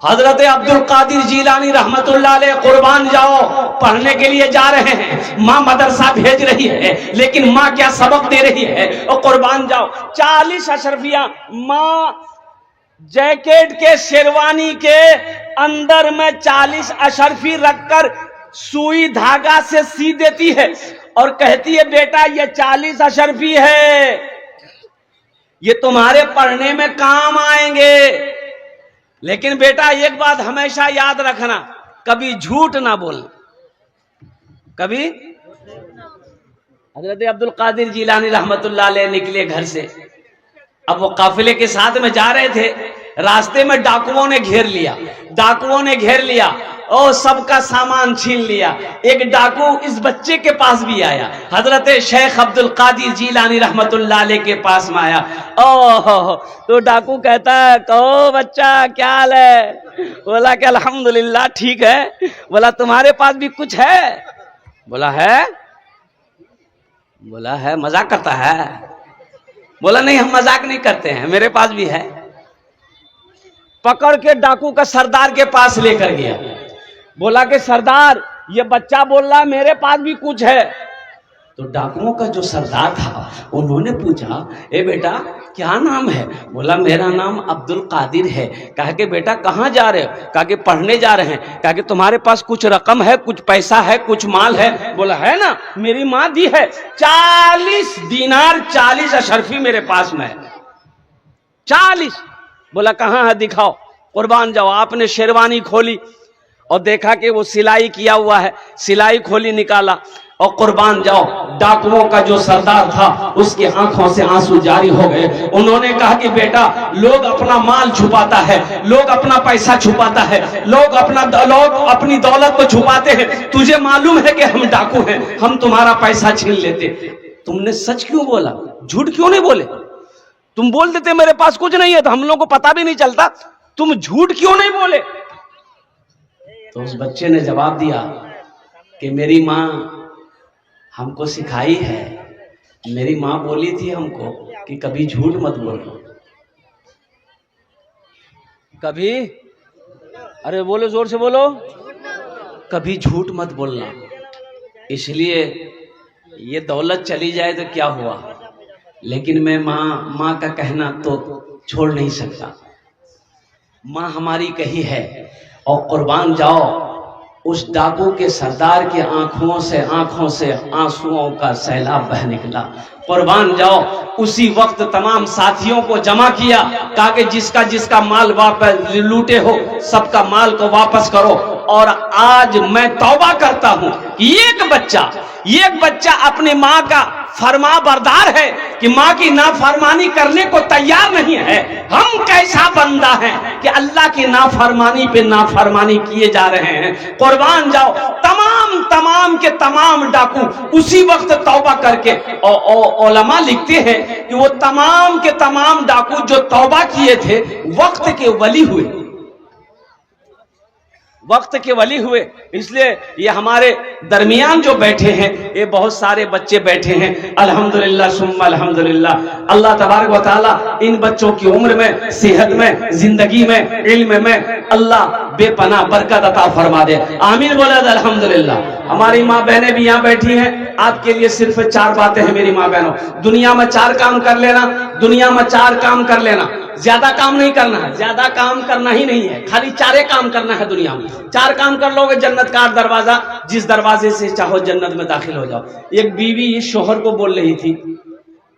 हजरत अब्दुल कादिर जीलानी रहमतुल्लाह अलैह कुर्बान जाओ पढ़ने के लिए जा रहे हैं। माँ मदरसा भेज रही है, लेकिन माँ क्या सबक दे रही है, और कुर्बान जाओ 40 अशरफिया माँ जैकेट के शेरवानी के अंदर में 40 अशरफी रखकर सुई धागा से सी देती है और कहती है बेटा ये 40 अशरफी है, ये तुम्हारे पढ़ने में काम आएंगे। लेकिन बेटा एक बात हमेशा याद रखना, कभी झूठ ना बोलना, कभी। हजरत अब्दुल कादिर जीलानी रहमतुल्लाह अलैह निकले घर से। अब वो काफिले के साथ में जा रहे थे, रास्ते में डाकुओं ने घेर लिया, डाकुओं ने घेर लिया और सबका सामान छीन लिया। एक डाकू इस बच्चे के पास भी आया, हजरत शेख अब्दुल कादिर जीलानी रहमतुल्लाह अलैह के पास में आया। ओह, तो डाकू कहता है कहो बच्चा क्या हाल है? बोला कि अल्हम्दुलिल्लाह ठीक है। बोला तुम्हारे पास भी कुछ है? बोला है। बोला है, मजाक करता है? बोला नहीं हम मजाक नहीं करते हैं, मेरे पास भी है। पकड़ के डाकू का सरदार के पास लेकर गया। बोला कि सरदार ये बच्चा बोल रहा मेरे पास भी कुछ है। तो डाकुओं का जो सरदार था उन्होंने पूछा ए बेटा क्या नाम है? बोला मेरा नाम अब्दुल कादिर है। कहा कि बेटा कहाँ जा रहे हो? कहा कि पढ़ने जा रहे हैं। कहा कि तुम्हारे पास कुछ रकम है, कुछ पैसा है, कुछ माल है? बोला है ना, मेरी माँ दी है 40 दीनार 40 अशरफी मेरे पास में है। 40। बोला कहाँ है दिखाओ। कुर्बान जाओ, आपने शेरवानी खोली और देखा कि वो सिलाई किया हुआ है, सिलाई खोली निकाला और कुर्बान जाओ डाकुओं का जो सरदार था उसकी आंखों से आंसू जारी हो गए। उन्होंने कहा कि बेटा लोग अपना माल छुपाता है, लोग अपना पैसा छुपाता है, लोग अपनी दौलत को छुपाते हैं, तुझे मालूम है कि हम डाकू हैं, हम तुम्हारा पैसा छीन लेते। तुमने सच क्यों बोला, झूठ क्यों नहीं बोले? तुम बोल देते मेरे पास कुछ नहीं है तो हम लोगों को पता भी नहीं चलता, तुम झूठ क्यों नहीं बोले? तो उस बच्चे ने जवाब दिया कि मेरी माँ हमको सिखाई है, मेरी माँ बोली थी हमको कि कभी झूठ मत बोलो, कभी, अरे बोलो जोर से बोलो, कभी झूठ मत बोलना। इसलिए ये दौलत चली जाए तो क्या हुआ, लेकिन मैं माँ का कहना तो छोड़ नहीं सकता। माँ हमारी कही है। और कुर्बान जाओ उस डाकू के सरदार के आंखों से आंसुओं का सैलाब बह निकला। कुर्बान जाओ उसी वक्त तमाम साथियों को जमा किया, कहा कि जिसका जिसका माल वापस लूटे हो सबका माल को वापस करो। और आज मैं तौबा करता हूं कि एक बच्चा अपनी माँ का फरमा बरदार है कि माँ की नाफरमानी करने को तैयार नहीं है। हम कैसा बंदा है कि अल्लाह की नाफरमानी पे नाफरमानी किए जा रहे हैं। कुर्बान जाओ तमाम के तमाम डाकू उसी वक्त तौबा करके, उलमा लिखते हैं कि वो तमाम के तमाम डाकू जो तौबा किए थे वक्त के वली हुए, वक्त के वली हुए। इसलिए ये हमारे दरमियान जो बैठे हैं ये बहुत सारे बच्चे बैठे हैं, अल्हम्दुलिल्लाह सुम्मा अल्हम्दुलिल्लाह। अल्लाह तबारक व तआला इन बच्चों की उम्र में, सेहत में, जिंदगी में, इल्म में अल्लाह बेपनाह बरकत अता फरमा दे। आमीन बोला अल्हम्दुलिल्लाह। हमारी माँ बहनें भी यहाँ बैठी हैं, आपके लिए सिर्फ 4 बातें हैं मेरी माँ बहनों। दुनिया में 4 काम कर लेना, दुनिया में 4 काम कर लेना, ज्यादा काम नहीं करना है, ज्यादा काम करना ही नहीं है, खाली 4 काम करना है दुनिया में। 4 काम कर लोगे जन्नत का दरवाजा, जिस दरवाजे से चाहो जन्नत में दाखिल हो जाओ। एक बीवी इस शोहर को बोल रही थी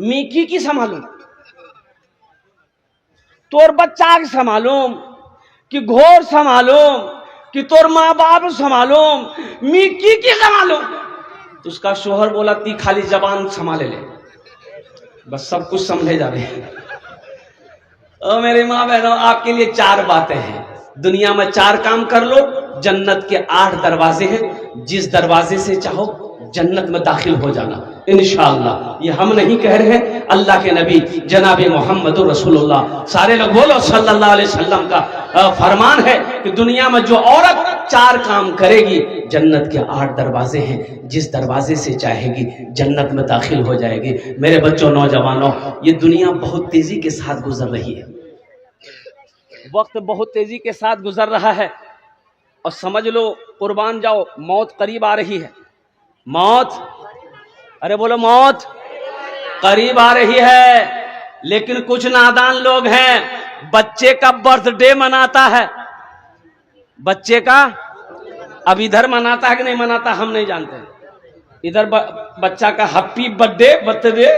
मीकी की संभालूं, तोर बच्चा की संभालूं, कि घोर संभालूं, कि तोर माँ बाप संभालूं, मीकी की संभालूं। तो उसका शोहर बोला ती खाली जबान संभाले ले, बस सब कुछ समझे जा रहे हैं। और मेरी माँ बहनों आपके लिए 4 बातें हैं। दुनिया में 4 काम कर लो, जन्नत के 8 दरवाजे हैं, जिस दरवाजे से चाहो जन्नत में दाखिल हो जाना इंशाअल्लाह। ये हम नहीं कह रहे हैं, अल्लाह के नबी जनाब मोहम्मद रसूलुल्लाह सारे लोग बोलो सल्लल्लाहु अलैहि वसल्लम का फरमान है कि दुनिया में जो औरत 4 काम करेगी जन्नत के 8 दरवाजे हैं, जिस दरवाजे से चाहेगी जन्नत में दाखिल हो जाएगी। मेरे बच्चों, नौजवानों, ये दुनिया बहुत तेजी के साथ गुजर रही है। वक्त बहुत तेजी के साथ गुजर रहा है और समझ लो कुर्बान जाओ, मौत करीब आ रही है। मौत, अरे बोलो, मौत करीब आ रही है। लेकिन कुछ नादान लोग हैं, बच्चे का बर्थडे मनाता है। बच्चे का अब इधर मनाता है कि नहीं मनाता हम नहीं जानते। इधर बच्चा का happy birthday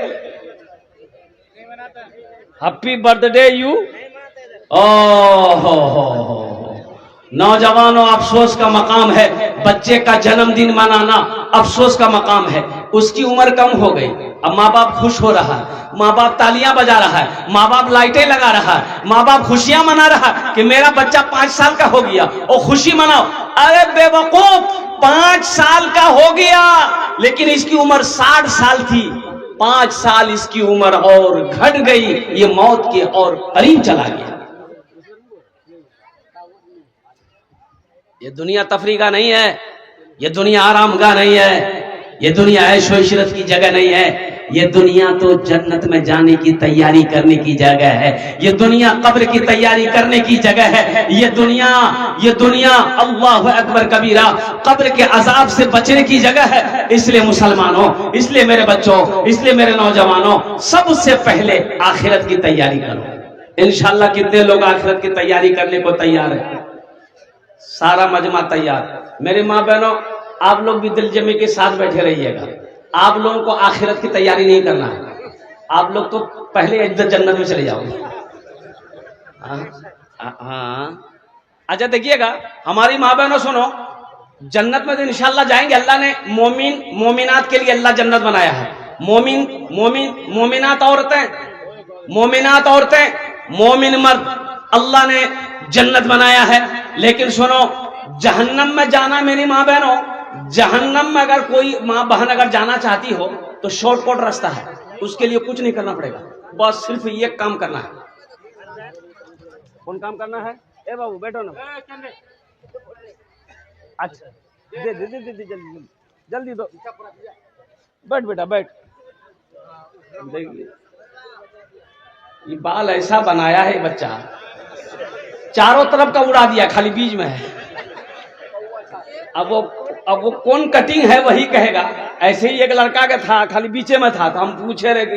happy birthday you. ओहो, नौजवानों, अफसोस का मकाम है, बच्चे का जन्मदिन मनाना अफसोस का मकाम है। उसकी उम्र कम हो गई, अब माँ बाप खुश हो रहा है, माँ बाप तालियां बजा रहा है, माँ बाप लाइटें लगा रहा है, माँ बाप खुशियां मना रहा है कि मेरा बच्चा 5 साल का हो गया और खुशी मनाओ। अरे बेवकूफ, 5 साल का हो गया लेकिन इसकी उम्र 60 साल थी। 5 साल इसकी उम्र और घट गई, ये मौत के और करीब चला गया। ये दुनिया तफरी का नहीं है, ये दुनिया आराम का नहीं है, ये दुनिया ऐशो इशरत की जगह नहीं है। ये दुनिया तो जन्नत में जाने की तैयारी करने की जगह है। ये दुनिया कब्र की तैयारी करने की जगह है। ये दुनिया अल्लाहु अकबर कबीरा, कब्र के अजाब से बचने की जगह है। इसलिए मुसलमानों, इसलिए मेरे बच्चों, इसलिए मेरे नौजवानों, सबसे पहले आखिरत की तैयारी करो। इंशाअल्लाह कितने लोग आखिरत की तैयारी करने को तैयार है? सारा मजमा तैयार। मेरे माँ बहनों, आप लोग भी दिल जमी के साथ बैठे रहिएगा। आप लोगों को आखिरत की तैयारी नहीं करना है। आप लोग तो पहले इधर जन्नत में चले जाओगे। हाँ, अच्छा देखिएगा, हमारी माँ बहनों सुनो, जन्नत में तो इंशाअल्लाह जाएंगे। अल्लाह ने मोमिनात के लिए अल्लाह जन्नत बनाया है। मोमिनात औरतें, मोमिन मर्द, अल्लाह ने जन्नत बनाया है। लेकिन सुनो, जहन्नम में जाना मेरी माँ बहनों, जहन्नम में अगर कोई माँ बहन अगर जाना चाहती हो तो शॉर्टकट रास्ता है। उसके लिए कुछ नहीं करना पड़ेगा, बस सिर्फ ये काम करना है। कौन काम करना है? ए बाबू बैठो ना। अच्छा, दे जल्दी दो। बैठ बेटा बैठ। देखिए, ये बाल ऐसा बनाया है बच्चा, चारों तरफ का उड़ा दिया, खाली बीच में है। अब वो कौन कटिंग है वही कहेगा। ऐसे ही एक लड़का का था, खाली बीचे में था, तो हम पूछे रहे कि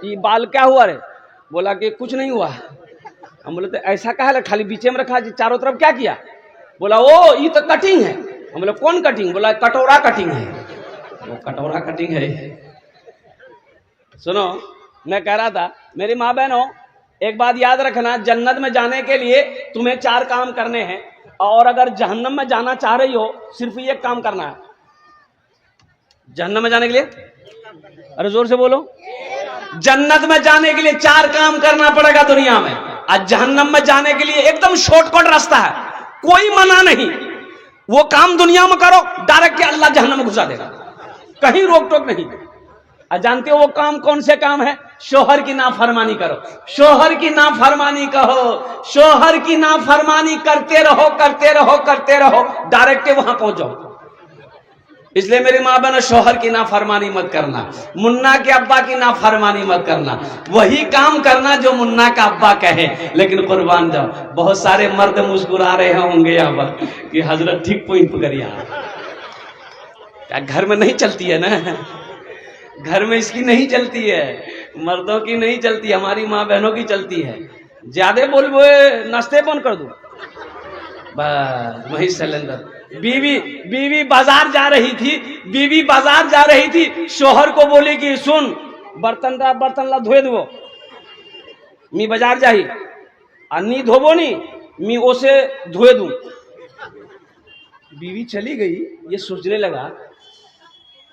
ये बाल क्या हुआ रे? बोला कि कुछ नहीं हुआ। हम बोले तो ऐसा कहा है, खाली बीचे में रखा, चारों तरफ क्या किया? बोला ओ ये तो कटिंग है। हम बोले कौन कटिंग? बोला कटोरा कटिंग है। वो कटोरा कटिंग है। सुनो, मैं कह रहा था मेरी माँ बहनों, एक बात याद रखना, जन्नत में जाने के लिए तुम्हें 4 काम करने हैं, और अगर जहन्नम में जाना चाह रही हो सिर्फ ये काम करना है। जहन्नम में जाने के लिए, अरे जोर से बोलो, जन्नत में जाने के लिए 4 काम करना पड़ेगा दुनिया में। आज जहन्नम में जाने के लिए एकदम शॉर्टकट रास्ता है, कोई मना नहीं। वो काम दुनिया में करो, डायरेक्ट अल्लाह जहन्नम में घुसा देगा, कहीं रोक टोक नहीं। जानते हो वो काम कौन से काम है? शोहर की नाफरमानी करो, शोहर की नाफरमानी कहो, शोहर की नाफरमानी करते रहो, डायरेक्ट वहां पहुंचो। इसलिए मेरी माँ बहनों, शोहर की नाफरमानी मत करना, मुन्ना के अब्बा की नाफरमानी मत करना, वही काम करना जो मुन्ना का अब्बा कहे। लेकिन कुर्बान जाओ, बहुत सारे मर्द मुस्कुरा रहे होंगे यहाँ पर कि हजरत ठीक पॉइंट पकड़िए। क्या घर में नहीं चलती है ना? घर में इसकी नहीं चलती है, मर्दों की नहीं चलती, हमारी माँ बहनों की चलती है। ज्यादा बोल वो नाश्ते बंद कर दो, बस वही सिलेंडर। बीवी बाजार जा रही थी, शोहर को बोली कि सुन, बर्तन ला धोए दो, मी बाजार जाही अन्नी धोबो नी, मी ओसे धोए दूं। बीवी चली गई, ये सोचने लगा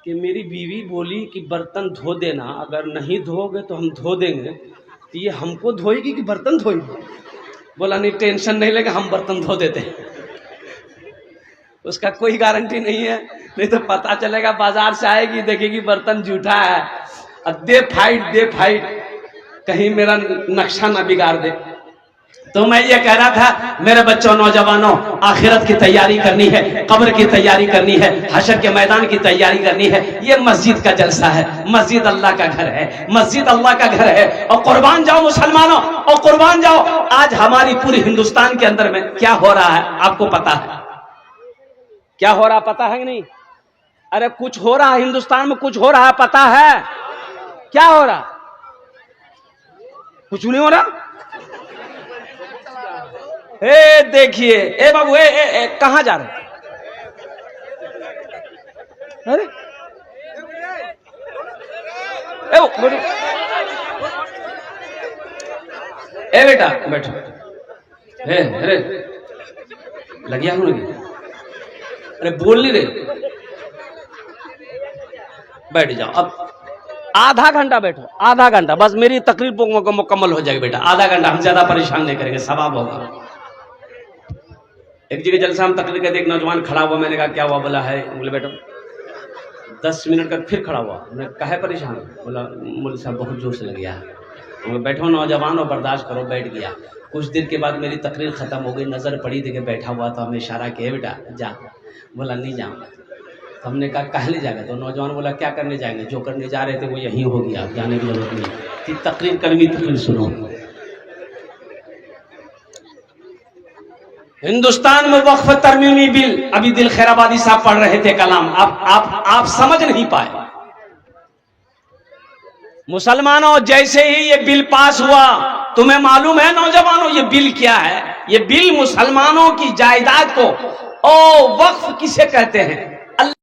कि मेरी बीवी बोली कि बर्तन धो देना, अगर नहीं धोगे तो हम धो देंगे, तो ये हमको धोएगी कि बर्तन धोएगी? बोला नहीं, टेंशन नहीं लेगा, हम बर्तन धो देते हैं। उसका कोई गारंटी नहीं है, नहीं तो पता चलेगा बाजार से आएगी, देखेगी बर्तन जूठा है, अब दे फाइट, कहीं मेरा नक्शा ना बिगाड़ दे। तो मैं ये कह रहा था मेरे बच्चों नौजवानों, आखिरत की तैयारी करनी है, कब्र की तैयारी करनी है, हशर के मैदान की तैयारी करनी है। ये मस्जिद का जलसा है, मस्जिद अल्लाह का घर है, मस्जिद अल्लाह का घर है। और कुर्बान जाओ मुसलमानों, और कुर्बान जाओ। आज हमारी पूरी हिंदुस्तान के अंदर में क्या हो रहा है आपको पता है? क्या हो रहा पता है कि नहीं? अरे कुछ हो रहा है हिंदुस्तान में, कुछ हो रहा है पता है? क्या हो रहा? कुछ नहीं हो रहा। ए देखिए, ए बाबू, ए कहां जा रहे? अरे ए बेटा बैठो। अरे लगिया हूं लगी। अरे बोल नहीं रहे, बैठ जाओ। अब आधा घंटा बैठो, आधा घंटा बस, मेरी तकरीर मुकम्मल हो जाएगी बेटा। आधा घंटा, हम ज्यादा परेशान नहीं करेंगे, सवाब होगा। एक जगह जलसा में तकरीर करते एक नौजवान खड़ा हुआ, मैंने कहा क्या हुआ? बोला है, बोले बेटा 10 मिनट का फिर खड़ा हुआ। मैं कहे परेशान? बोला मौलवी साहब बहुत जोर से लग गया। मैं बैठो नौजवान और बर्दाश्त करो। बैठ गया। कुछ देर के बाद मेरी तकरीर खत्म हो गई, नजर पड़ी थी कि बैठा हुआ था, हमें इशारा किया बेटा जा। बोला नहीं जाऊंगा। तो हमने कहा काहे नहीं जाएगा? तो नौजवान बोला क्या करने जाएंगे, जो करने जा रहे थे वो यहीं हो गया, जाने की जरूरत नहीं। तकरीर करनी, तकरीर सुनो। हिंदुस्तान में वक्फ तरमीमी बिल, अभी दिल खैराबादी साहब पढ़ रहे थे कलाम, आप समझ नहीं पाए। मुसलमानों, जैसे ही ये बिल पास हुआ, तुम्हें मालूम है नौजवानों ये बिल क्या है? ये बिल मुसलमानों की जायदाद को, ओ वक्फ किसे कहते हैं?